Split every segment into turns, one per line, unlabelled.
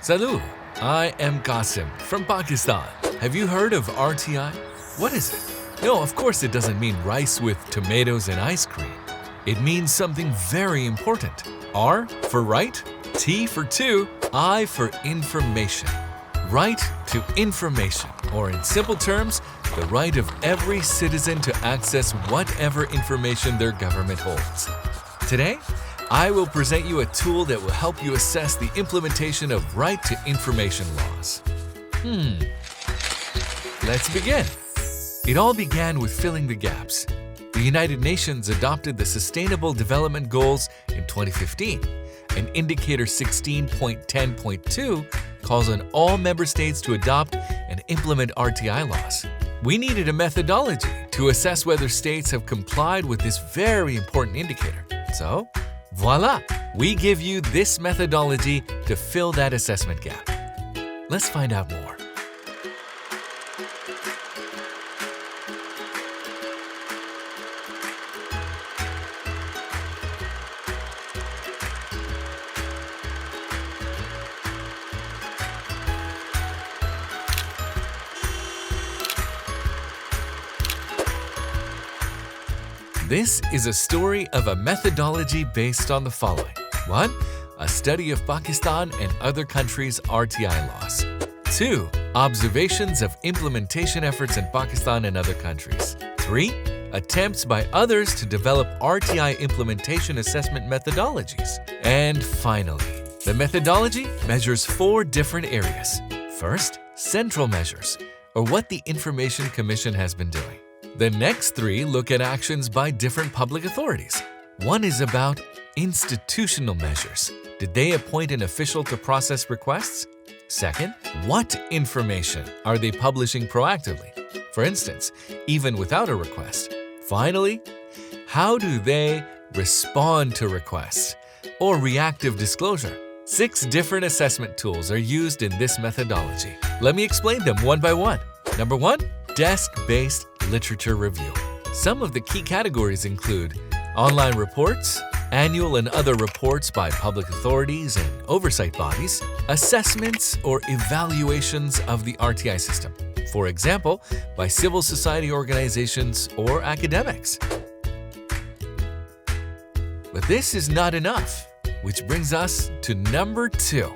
Salut, I am Qasim from Pakistan. Have you heard of RTI? What is it? No, of course it doesn't mean rice with tomatoes and ice cream. It means something very important. R for right, T for two, I for information. Right to information, or in simple terms, the right of every citizen to access whatever information their government holds. Today, I will present you a tool that will help you assess the implementation of right to information laws. Let's begin. It all began with filling the gaps. The United Nations adopted the Sustainable Development Goals in 2015, and Indicator 16.10.2 calls on all member states to adopt and implement RTI laws. We needed a methodology to assess whether states have complied with this very important indicator. So, voila! We give you this methodology to fill that assessment gap. Let's find out more. This is a story of a methodology based on the following. 1. A study of Pakistan and other countries' RTI laws. 2. Observations of implementation efforts in Pakistan and other countries. 3. Attempts by others to develop RTI implementation assessment methodologies. And finally, the methodology measures 4 different areas. First, central measures, or what the Information Commission has been doing. The next 3 look at actions by different public authorities. One is about institutional measures. Did they appoint an official to process requests? Second, what information are they publishing proactively? For instance, even without a request. Finally, how do they respond to requests or reactive disclosure? 6 different assessment tools are used in this methodology. Let me explain them one by one. Number 1, desk-based literature review. Some of the key categories include online reports, annual and other reports by public authorities and oversight bodies, assessments or evaluations of the RTI system, for example, by civil society organizations or academics. But this is not enough, which brings us to number 2,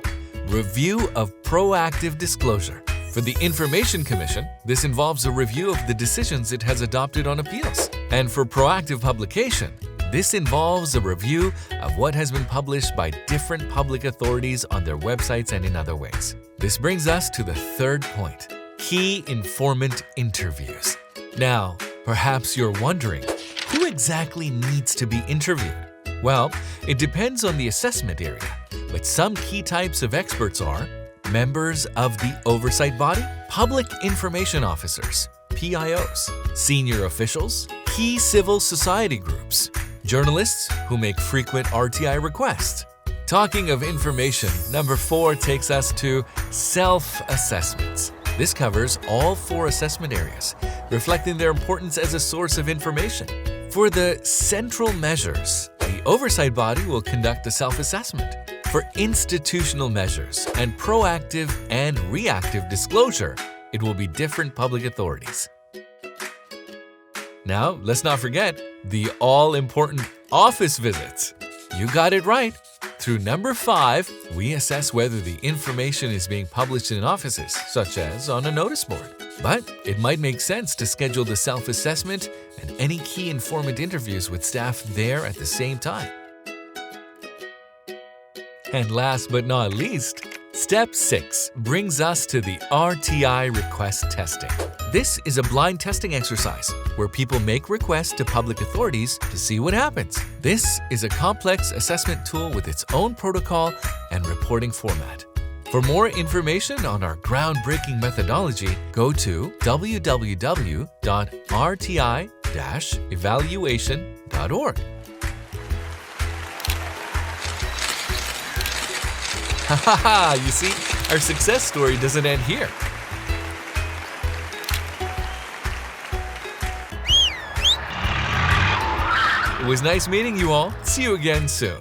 review of proactive disclosure. For the Information Commission, this involves a review of the decisions it has adopted on appeals. And for proactive publication, this involves a review of what has been published by different public authorities on their websites and in other ways. This brings us to the 3rd point, key informant interviews. Now, perhaps you're wondering, who exactly needs to be interviewed? Well, it depends on the assessment area, but some key types of experts are members of the oversight body, public information officers, PIOs, senior officials, key civil society groups, journalists who make frequent RTI requests. Talking of information, number 4 takes us to self-assessments. This covers all 4 assessment areas, reflecting their importance as a source of information. For the central measures, the oversight body will conduct a self-assessment. For institutional measures and proactive and reactive disclosure, it will be different public authorities. Now, let's not forget the all-important office visits. You got it right. Through number 5, we assess whether the information is being published in offices, such as on a notice board. But it might make sense to schedule the self-assessment and any key informant interviews with staff there at the same time. And last but not least, Step 6 brings us to the RTI request testing. This is a blind testing exercise where people make requests to public authorities to see what happens. This is a complex assessment tool with its own protocol and reporting format. For more information on our groundbreaking methodology, go to www.rti-evaluation.org. Ha! You see, our success story doesn't end here. It was nice meeting you all. See you again soon.